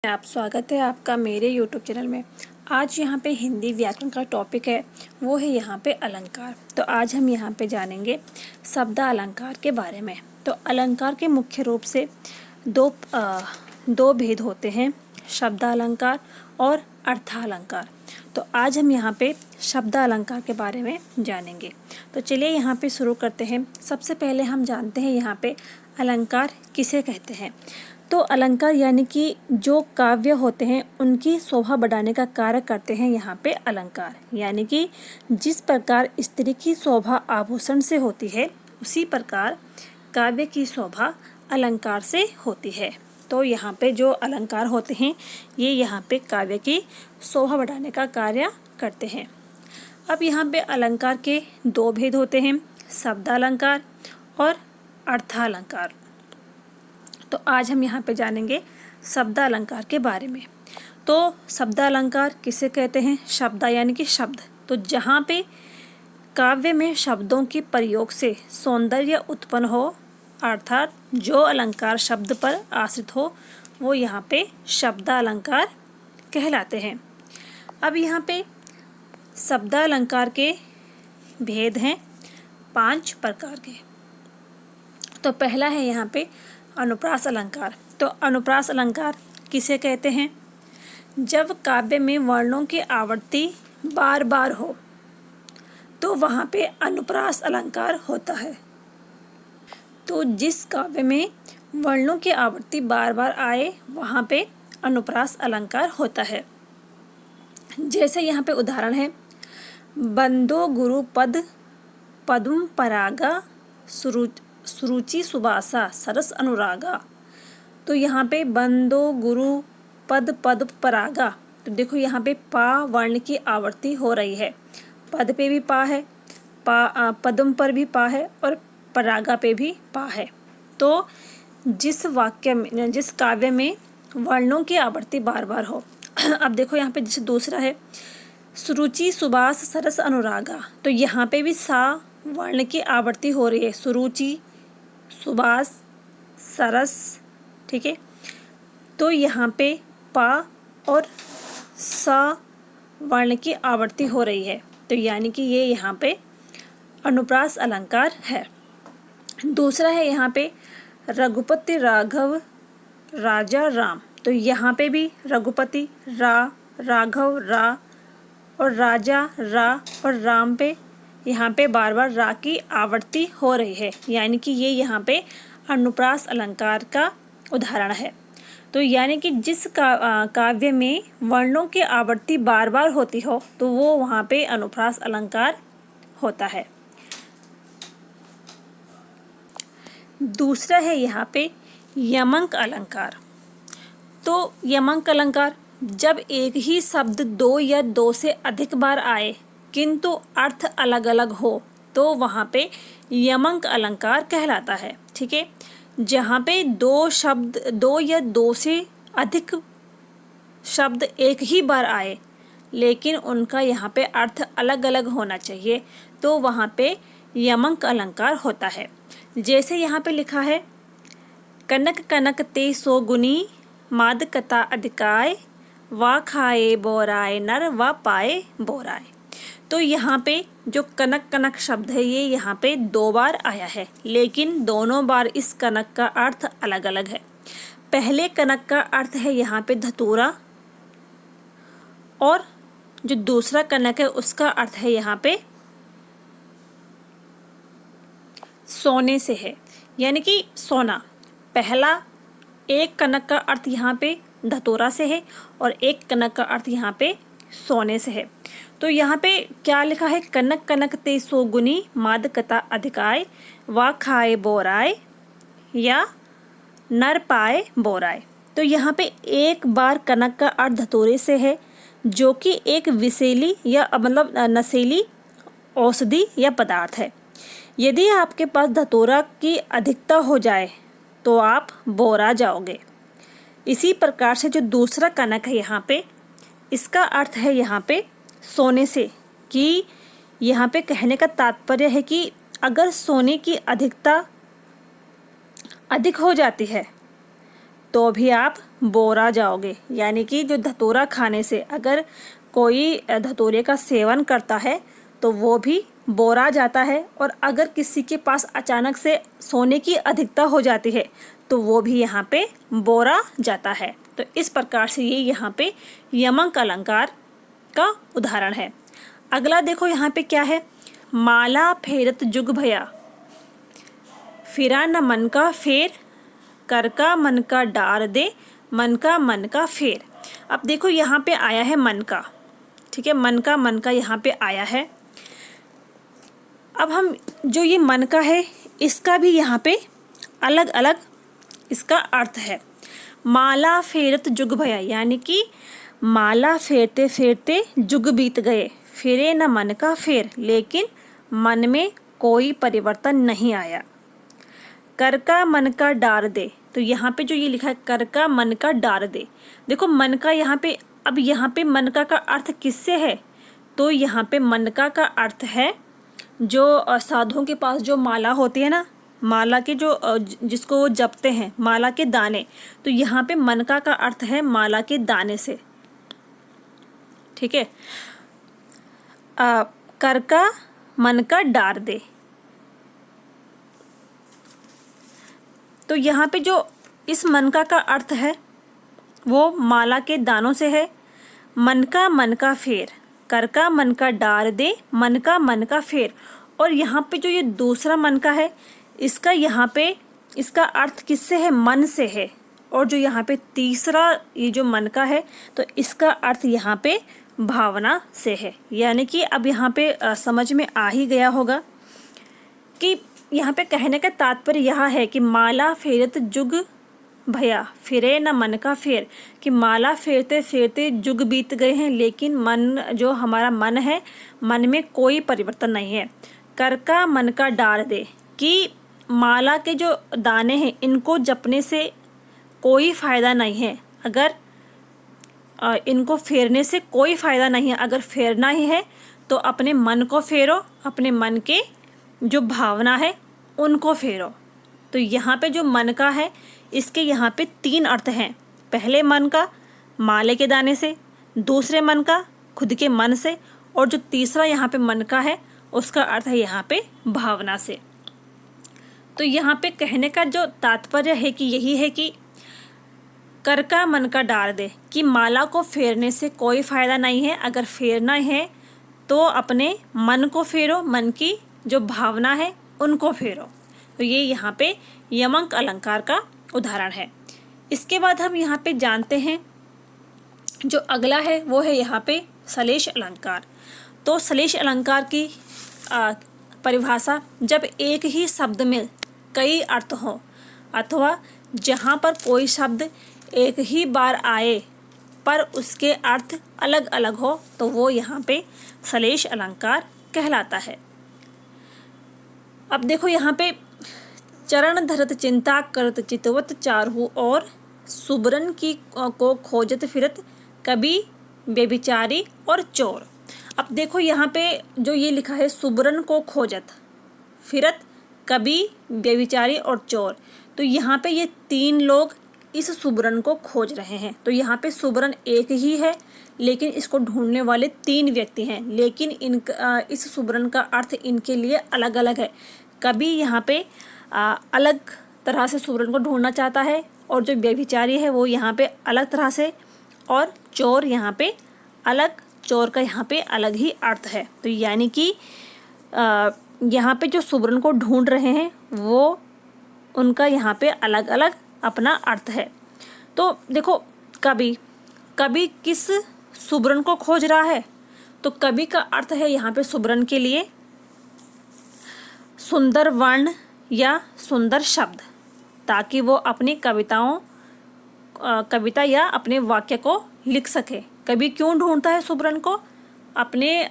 आप स्वागत है आपका मेरे YouTube चैनल में। आज यहाँ पे हिंदी व्याकरण का टॉपिक है, वो है यहाँ पे अलंकार। तो आज हम यहाँ पे जानेंगे शब्द अलंकार के बारे में। तो अलंकार के मुख्य रूप से दो भेद होते हैं, शब्द अलंकार और अर्थालंकार। तो आज हम यहाँ पे शब्द अलंकार के बारे में जानेंगे। तो चलिए यहाँ पे शुरू करते हैं। सबसे पहले हम जानते हैं यहाँ पे अलंकार किसे कहते हैं। तो अलंकार यानी कि जो काव्य होते हैं उनकी शोभा बढ़ाने का कार्य करते हैं यहाँ पे अलंकार। यानी कि जिस प्रकार स्त्री की शोभा आभूषण से होती है, उसी प्रकार काव्य की शोभा अलंकार से होती है। तो यहाँ पे जो अलंकार होते हैं ये यहाँ पे काव्य की शोभा बढ़ाने का कार्य करते हैं। अब यहाँ पे अलंकार के दो भेद होते हैं, शब्द अलंकार और अर्थालंकार। तो आज हम यहाँ पे जानेंगे शब्द अलंकार के बारे में। तो शब्द अलंकार किसे कहते हैं? शब्द यानी कि शब्द। तो जहाँ पे काव्य में शब्दों के प्रयोग से सौंदर्य उत्पन्न हो, अर्थात जो अलंकार शब्द पर आश्रित हो, वो यहाँ पे शब्द अलंकार कहलाते हैं। अब यहाँ पे शब्द अलंकार के भेद हैं 5 प्रकार के। तो पहला है यहाँ पे अनुप्रास अलंकार। तो अनुप्रास अलंकार किसे कहते हैं? जब काव्य में वर्णों की आवृत्ति बार बार हो तो वहाँ पे अनुप्रास अलंकार होता है। तो जिस काव्य में वर्णों की आवृत्ति बार बार आए वहाँ पे अनुप्रास अलंकार होता है। जैसे यहाँ पे उदाहरण है, बंदो गुरु पद पद्म परागा सुरुचि सुबासा सरस अनुरागा। तो यहाँ पे बंदो गुरु पद पद परागा। तो देखो यहाँ पे पा वर्ण की आवृत्ति हो रही है, पद पे भी पा है, पद्म पर भी पा है और परागा पे भी पा है। तो जिस वाक्य में, जिस काव्य में वर्णों की आवृत्ति बार बार हो। अब देखो यहाँ पे जैसे दूसरा है, सुरुचि सुबास सरस अनुरागा। तो यहाँ पे भी सा वर्ण की आवृत्ति हो रही है, सुरुचि सुबास सरस, ठीक है। तो यहाँ पे पा और सा वर्ण की आवृत्ति हो रही है, तो यानी कि ये यहाँ पे अनुप्रास अलंकार है। दूसरा है यहाँ पे रघुपति राघव राजा राम। तो यहाँ पे भी रघुपति रा, राघव रा और राजा रा और राम पे यहाँ पे बार बार रा की आवृत्ति हो रही है, यानी कि ये यहाँ पे अनुप्रास अलंकार का उदाहरण है। तो यानी कि जिस काव्य में वर्णों की आवृत्ति बार बार होती हो तो वो वहाँ पे अनुप्रास अलंकार होता है। दूसरा है यहाँ पे यमक अलंकार। तो यमक अलंकार जब एक ही शब्द 2 या 2 से अधिक बार आए किंतु अर्थ अलग अलग हो तो वहाँ पे यमक अलंकार कहलाता है, ठीक है। जहाँ पे 2 या 2 से अधिक शब्द एक ही बार आए लेकिन उनका यहाँ पे अर्थ अलग अलग होना चाहिए तो वहाँ पे यमक अलंकार होता है। जैसे यहाँ पे लिखा है, कनक कनक ते सो गुनी माद कता अधिकाय वा खाए बोराए नर वा पाए बोराए। तो यहाँ पे जो कनक कनक शब्द है ये यहाँ पे 2 बार आया है, लेकिन दोनों बार इस कनक का अर्थ अलग अलग है। पहले कनक का अर्थ है यहाँ पे धतूरा और जो दूसरा कनक है उसका अर्थ है यहाँ पे सोने से है, यानी कि सोना। पहला एक कनक का अर्थ यहाँ पे धतूरा से है और एक कनक का अर्थ यहाँ पे सोने से है। तो यहाँ पे क्या लिखा है, कनक कनक ते सो गुनी माद कता अधिकाय वा खाए बोराए या नर पाए बोराए। तो यहाँ पे एक बार कनक का अर्थ धतूरे से है जो कि एक विषैली या मतलब नशीली औषधि या पदार्थ है। यदि आपके पास धतूरा की अधिकता हो जाए तो आप बोरा जाओगे। इसी प्रकार से जो दूसरा कनक है यहाँ पे, इसका अर्थ है यहाँ पे सोने से, कि यहाँ पे कहने का तात्पर्य है कि अगर सोने की अधिकता अधिक हो जाती है तो भी आप बोरा जाओगे, यानी कि जो धतूरा खाने से अगर कोई धतूरे का सेवन करता है तो वो भी बोरा जाता है, और अगर किसी के पास अचानक से सोने की अधिकता हो जाती है तो वो भी यहाँ पे बोरा जाता है। तो इस प्रकार से ये यहाँ पे यमक अलंकार का उदाहरण है। अगला देखो यहाँ पे क्या है, माला फेरत जुग भया, फिरा न मन का फेर, कर का मन का डार दे, मन का फेर। अब देखो यहाँ पे आया है मन का, ठीक है, मन का यहाँ पे आया है। अब हम जो ये मन का है इसका भी यहाँ पे अलग अलग इसका अर्थ है। माला फेरत जुग भया, यानी कि माला फेरते फेरते जुग बीत गए, फिरे न मन का फेर, लेकिन मन में कोई परिवर्तन नहीं आया। कर का मन का डार दे, तो यहाँ पे जो ये लिखा है कर का मन का डार दे, देखो मन का यहाँ पे, अब यहाँ पे मन का अर्थ किससे है, तो यहाँ पे मन का अर्थ है जो साधुओं के पास जो माला होती है ना, माला के जो जिसको वो जपते हैं, माला के दाने, तो यहाँ पे मन का अर्थ है माला के दाने से, ठीक है। कर का मन का डार दे, तो यहाँ पे जो इस मन का अर्थ है वो माला के दानों से है। मन का फेर, कर का मन का डार दे, मन का फेर। और यहाँ पे जो ये दूसरा मन का है इसका यहाँ पे इसका अर्थ किससे है, मन से है। और जो यहाँ पे तीसरा ये जो मन का है तो इसका अर्थ यहाँ पे भावना से है। यानी कि अब यहाँ पे समझ में आ ही गया होगा कि यहाँ पे कहने का तात्पर्य यह है कि माला फेरत जुग भया, फिरे न मन का फेर, कि माला फेरते फेरते जुग बीत गए हैं लेकिन मन, जो हमारा मन है, मन में कोई परिवर्तन नहीं है। कर का मन का डार दे, कि माला के जो दाने हैं इनको जपने से कोई फ़ायदा नहीं है, अगर इनको फेरने से कोई फ़ायदा नहीं है, अगर फेरना ही है तो अपने मन को फेरो, अपने मन के जो भावना है उनको फेरो। तो यहाँ पे जो मन का है इसके यहाँ पे 3 अर्थ हैं। पहले मन का माले के दाने से, दूसरे मन का खुद के मन से, और जो तीसरा यहाँ पे मन का है उसका अर्थ है यहाँ पे भावना से। तो यहाँ पे कहने का जो तात्पर्य है कि यही है कि कर का मन का डार दे, कि माला को फेरने से कोई फ़ायदा नहीं है, अगर फेरना है तो अपने मन को फेरो, मन की जो भावना है उनको फेरो। तो ये यहाँ पे यमक अलंकार का उदाहरण है। इसके बाद हम यहाँ पे जानते हैं जो अगला है वो है यहाँ पे सलेश अलंकार। तो सलेश अलंकार की परिभाषा, जब एक ही शब्द में कई अर्थ हों अथवा जहाँ पर कोई शब्द एक ही बार आए पर उसके अर्थ अलग अलग हो तो वो यहाँ पे सलेश अलंकार कहलाता है। अब देखो यहाँ पे चरण धरत चिंता करत चितवत चारहु, और सुबरन की को खोजत फिरत, कभी बेबिचारी और चोर। अब देखो यहाँ पे जो ये लिखा है सुबरन को खोजत फिरत, कभी बेबिचारी और चोर, तो यहाँ पे ये 3 लोग इस सुबरन को खोज रहे हैं। तो यहाँ पे सुबरन एक ही है लेकिन इसको ढूंढने वाले 3 व्यक्ति हैं, लेकिन इस सुबरन का अर्थ इनके लिए अलग अलग है। कभी यहाँ पे अलग तरह से सुबरन को ढूंढना चाहता है, और जो व्यभिचारी है वो यहाँ पे अलग तरह से, और चोर यहाँ पे अलग, चोर का यहाँ पे अलग ही अर्थ है। तो यानी कि यहाँ पे जो सुबरन को ढूंढ रहे हैं वो उनका यहाँ पे अलग अलग अपना अर्थ है। तो देखो कभी किस सुबरन को खोज रहा है, तो कभी का अर्थ है यहाँ पे सुबरन के लिए सुंदर वर्ण या सुंदर शब्द, ताकि वो अपनी कविता या अपने वाक्य को लिख सके। कभी क्यों ढूंढता है सुबरन को, अपने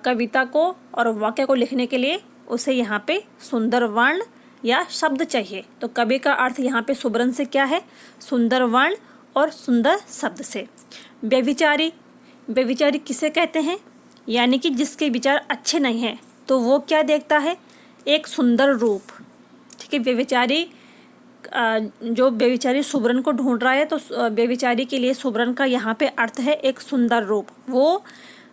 कविता को और वाक्य को लिखने के लिए उसे यहाँ पे सुंदर वर्ण या शब्द चाहिए। तो कवि का अर्थ यहाँ पे सुबरन से क्या है, सुंदर वर्ण और सुंदर शब्द से। व्यभिचारी किसे कहते हैं, यानी कि जिसके विचार अच्छे नहीं हैं, तो वो क्या देखता है, एक सुंदर रूप। ठीक है, व्यभिचारी जो व्यभिचारी सुबरन को ढूंढ रहा है, तो व्यभिचारी के लिए सुबरन का यहाँ पे अर्थ है एक सुंदर रूप। वो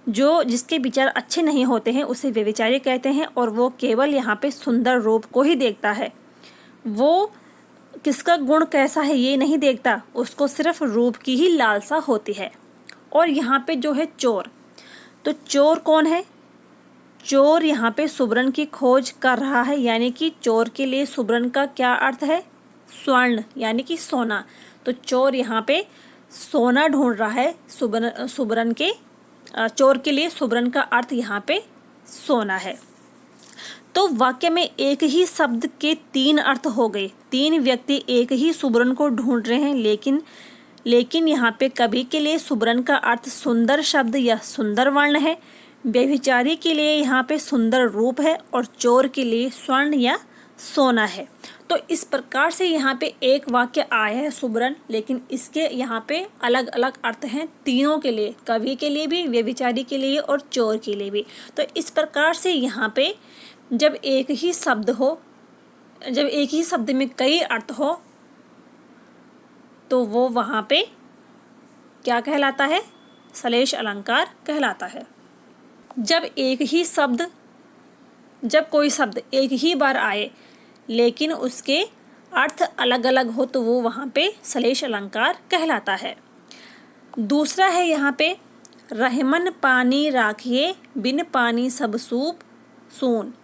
जो जिसके विचार अच्छे नहीं होते हैं उसे व्यभिचारी कहते हैं, और वो केवल यहाँ पे सुंदर रूप को ही देखता है। वो किसका गुण कैसा है ये नहीं देखता, उसको सिर्फ रूप की ही लालसा होती है। और यहाँ पे जो है चोर, तो चोर कौन है? चोर यहाँ पे सुबरन की खोज कर रहा है, यानी कि चोर के लिए सुबरन का क्या अर्थ है? स्वर्ण, यानी कि सोना। तो चोर यहाँ पे सोना ढूंढ रहा है। सुबरन के चोर के लिए सुबरन का अर्थ यहाँ पे सोना है। तो वाक्य में एक ही शब्द के 3 अर्थ हो गए। 3 व्यक्ति एक ही सुबरन को ढूंढ रहे हैं, लेकिन यहाँ पे कवि के लिए सुबरन का अर्थ सुंदर शब्द या सुंदर वर्ण है, व्यभिचारी के लिए यहाँ पे सुंदर रूप है, और चोर के लिए स्वर्ण या सोना है। तो इस प्रकार से यहाँ पे एक वाक्य आया है सुबरन, लेकिन इसके यहाँ पे अलग अलग अर्थ हैं तीनों के लिए, कवि के लिए भी, व्यभिचारी के लिए और चोर के लिए भी। तो इस प्रकार से यहाँ पे जब एक ही शब्द में कई अर्थ हो तो वो वहाँ पे क्या कहलाता है? श्लेष अलंकार कहलाता है। जब कोई शब्द एक ही बार आए लेकिन उसके अर्थ अलग अलग हो तो वो वहाँ पे श्लेष अलंकार कहलाता है। दूसरा है यहाँ पे रहमन पानी राखिए, बिन पानी सब सूप सून,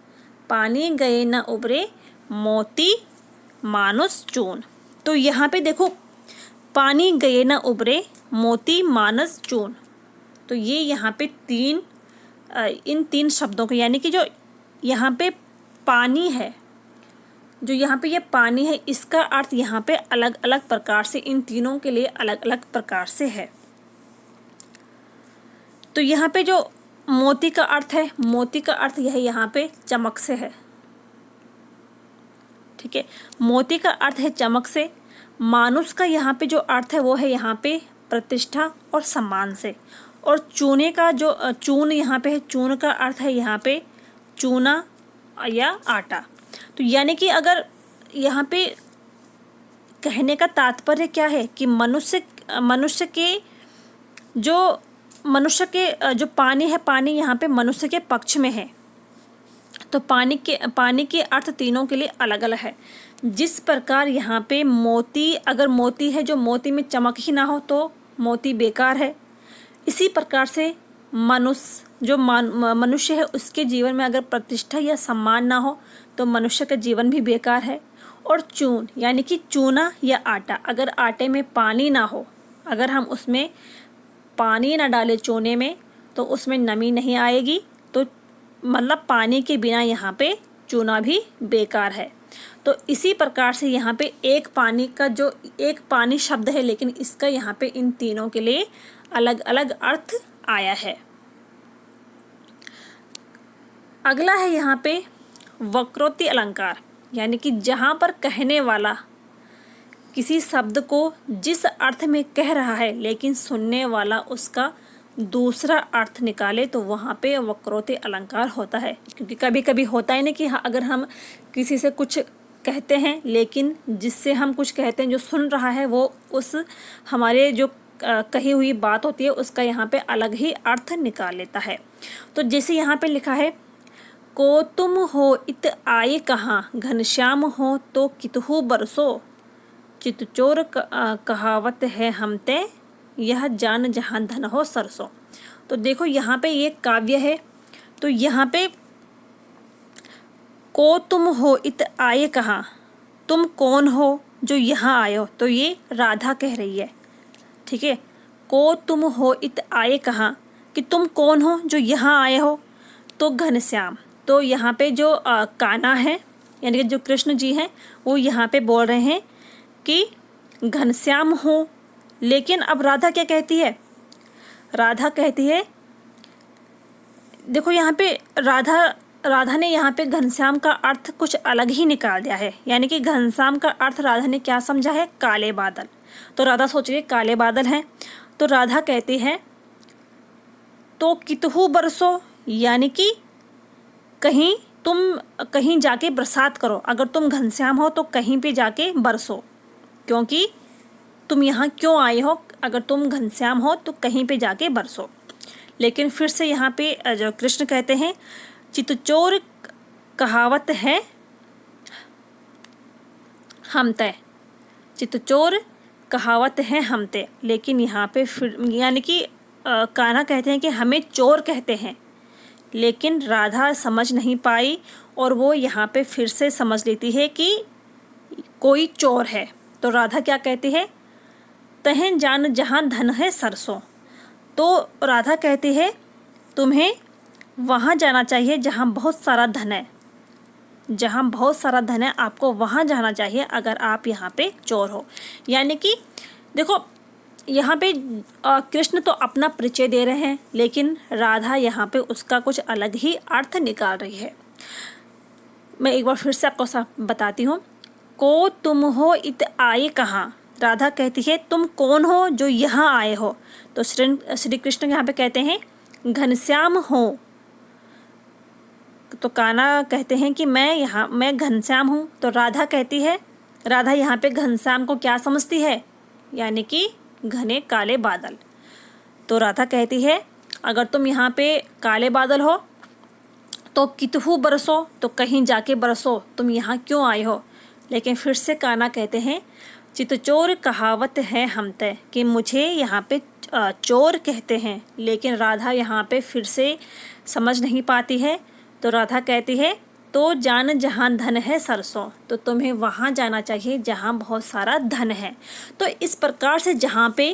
पानी गए न उबरे, मोती मानुस चून। तो यहाँ पे देखो, पानी गए न उबरे, मोती मानस चून, तो ये यहाँ पे इन 3 शब्दों को, यानी कि जो यहाँ पे पानी है, जो यहाँ पे ये पानी है, इसका अर्थ यहाँ पे अलग अलग प्रकार से, इन तीनों के लिए अलग अलग प्रकार से है। तो यहाँ पे जो मोती का अर्थ है, मोती का अर्थ यह यहाँ पे चमक से है। ठीक है, मोती का अर्थ है चमक से। मानुष का यहाँ पे जो अर्थ है वो है यहाँ पे प्रतिष्ठा और सम्मान से। और चूने का जो चून यहाँ पे है, चून का अर्थ है यहाँ पे चूना या आटा। तो यानी कि अगर यहाँ पे कहने का तात्पर्य क्या है कि मनुष्य के जो पानी है, पानी यहाँ पे मनुष्य के पक्ष में है। तो पानी के अर्थ तीनों के लिए अलग अलग है। जिस प्रकार यहाँ पे मोती, अगर मोती है, जो मोती में चमक ही ना हो तो मोती बेकार है। इसी प्रकार से मनुष्य है, उसके जीवन में अगर प्रतिष्ठा या सम्मान ना हो तो मनुष्य का जीवन भी बेकार है। और चून यानी कि चूना या आटा, अगर आटे में पानी ना हो, अगर हम उसमें पानी ना डालें चूने में, तो उसमें नमी नहीं आएगी। तो मतलब पानी के बिना यहाँ पे चूना भी बेकार है। तो इसी प्रकार से यहाँ पे एक पानी शब्द है, लेकिन इसका यहाँ पे इन तीनों के लिए अलग अलग अर्थ आया है। अगला है यहाँ पे वक्रोक्ति अलंकार, यानी कि जहाँ पर कहने वाला किसी शब्द को जिस अर्थ में कह रहा है लेकिन सुनने वाला उसका दूसरा अर्थ निकाले तो वहाँ पे वक्रोक्ति अलंकार होता है। क्योंकि कभी कभी होता है ना कि अगर हम किसी से कुछ कहते हैं, लेकिन जिससे हम कुछ कहते हैं, जो सुन रहा है वो उस हमारे जो कही हुई बात होती है उसका यहाँ पे अलग ही अर्थ निकाल लेता है। तो जैसे यहाँ पे लिखा है, को तुम हो इत आए कहाँ, घनश्याम हो तो कितहु बरसो, चितचोर कहावत है हमते, यह जान जहाँ धन हो सरसों। तो देखो यहाँ पे ये काव्य है। तो यहाँ पे को तुम हो इत आए कहाँ, तुम कौन हो जो यहाँ आए हो, तो ये राधा कह रही है। ठीक है, को तुम हो इत आए कहाँ, कि तुम कौन हो जो यहाँ आए हो। तो घनश्याम, तो यहाँ पे जो कान्हा है, यानी कि जो कृष्ण जी हैं, वो यहाँ पे बोल रहे हैं कि घनश्याम हो। लेकिन अब राधा क्या कहती है? राधा कहती है, देखो यहाँ पे राधा ने यहाँ पे घनश्याम का अर्थ कुछ अलग ही निकाल दिया है। यानी कि घनश्याम का अर्थ राधा ने क्या समझा है? काले बादल। तो राधा सोच रही है काले बादल हैं। तो राधा कहती है तो कितहु बरसो, यानी कि कहीं तुम कहीं जाके बरसात करो, अगर तुम घनश्याम हो तो कहीं पे जाके बरसो, क्योंकि तुम यहाँ क्यों आए हो, अगर तुम घनश्याम हो तो कहीं पे जाके बरसो। लेकिन फिर से यहाँ पे जो कृष्ण कहते हैं, चितचोर कहावत है हमते, चितचोर कहावत है हमते। लेकिन यहाँ पे फिर यानी कि कान्हा कहते हैं कि हमें चोर कहते हैं, लेकिन राधा समझ नहीं पाई और वो यहाँ पे फिर से समझ लेती है कि कोई चोर है। तो राधा क्या कहती है, तहें जान जहाँ धन है सरसों। तो राधा कहती है तुम्हें वहाँ जाना चाहिए जहाँ बहुत सारा धन है, जहाँ बहुत सारा धन है आपको वहाँ जाना चाहिए अगर आप यहाँ पे चोर हो। यानी कि देखो यहाँ पे कृष्ण तो अपना परिचय दे रहे हैं, लेकिन राधा यहाँ पे उसका कुछ अलग ही अर्थ निकाल रही है। मैं एक बार फिर से आपको बताती हूँ। को तुम हो इत आए कहाँ, राधा कहती है तुम कौन हो जो यहाँ आए हो। तो श्री कृष्ण यहाँ पे कहते हैं घनश्याम हो। तो कान्हा कहते हैं कि मैं घनश्याम हूँ। तो राधा कहती है, राधा यहाँ पे घनश्याम को क्या समझती है, यानी कि घने काले बादल। तो राधा कहती है अगर तुम यहाँ पे काले बादल हो तो कितहु बरसो, तो कहीं जाके बरसो, तुम यहाँ क्यों आए हो। लेकिन फिर से कान्हा कहते हैं चितचोर कहावत है हमते, कि मुझे यहाँ पे चोर कहते हैं। लेकिन राधा यहाँ पे फिर से समझ नहीं पाती है। तो राधा कहती है तो जान जहाँ धन है सरसों, तो तुम्हें वहाँ जाना चाहिए जहाँ बहुत सारा धन है। तो इस प्रकार से जहाँ पे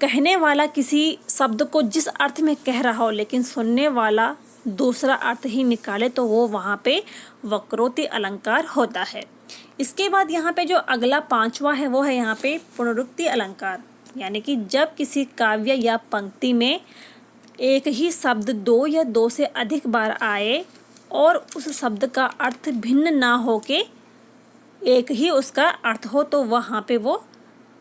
कहने वाला किसी शब्द को जिस अर्थ में कह रहा हो लेकिन सुनने वाला दूसरा अर्थ ही निकाले, तो वो वहाँ पे वक्रोक्ति अलंकार होता है। इसके बाद यहाँ पे जो अगला पांचवा है वो है यहाँ पे पुनरुक्ति अलंकार। यानी कि जब किसी काव्य या पंक्ति में एक ही शब्द दो या दो से अधिक बार आए और उस शब्द का अर्थ भिन्न ना हो के एक ही उसका अर्थ हो, तो वहाँ पे वो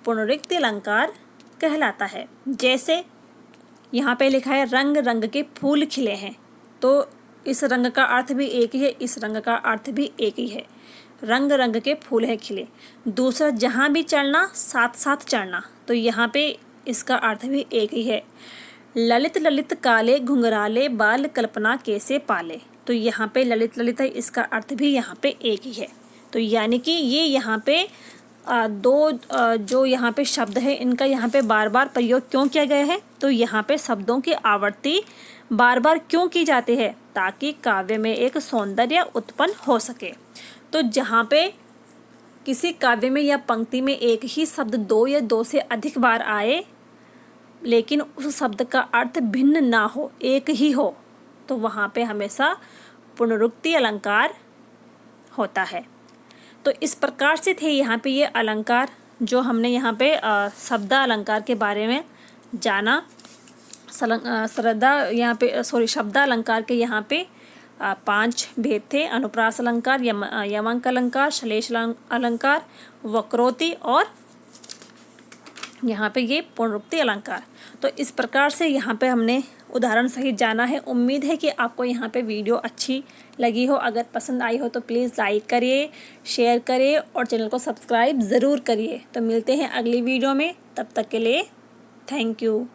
पुनरुक्ति अलंकार कहलाता है। जैसे यहाँ पे लिखा है रंग रंग के फूल खिले हैं, तो इस रंग का अर्थ भी एक ही है, इस रंग का अर्थ भी एक ही है, रंग रंग के फूल है खिले। दूसरा जहाँ भी चढ़ना साथ साथ चढ़ना, तो यहाँ पे इसका अर्थ भी एक ही है। ललित ललित काले घुंघराले बाल कल्पना कैसे पाले, तो यहाँ पे ललित ललित है, इसका अर्थ भी यहाँ पे एक ही है। तो यानी कि ये यहाँ पे जो यहाँ पे शब्द है इनका यहाँ पे बार बार प्रयोग क्यों किया गया है, तो यहाँ पे शब्दों की आवृत्ति बार बार क्यों की जाती है, ताकि काव्य में एक सौंदर्य उत्पन्न हो सके। तो जहाँ पे किसी काव्य में या पंक्ति में एक ही शब्द दो या दो से अधिक बार आए लेकिन उस शब्द का अर्थ भिन्न ना हो, एक ही हो, तो वहाँ पे हमेशा पुनरुक्ति अलंकार होता है। तो इस प्रकार से थे यहाँ पे ये अलंकार जो हमने यहाँ पे शब्दा अलंकार के बारे में जाना। शब्दा अलंकार के यहाँ पे 5 भेद थे। अनुप्रास अलंकार, यमंक अलंकार, श्लेष अलंकार, वक्रोक्ति और यहाँ पे ये पुनरुक्ति अलंकार। तो इस प्रकार से यहाँ पे हमने उदाहरण सहित जाना है। उम्मीद है कि आपको यहाँ पे वीडियो अच्छी लगी हो। अगर पसंद आई हो तो प्लीज़ लाइक करिए, शेयर करिए और चैनल को सब्सक्राइब ज़रूर करिए। तो मिलते हैं अगली वीडियो में, तब तक के लिए थैंक यू।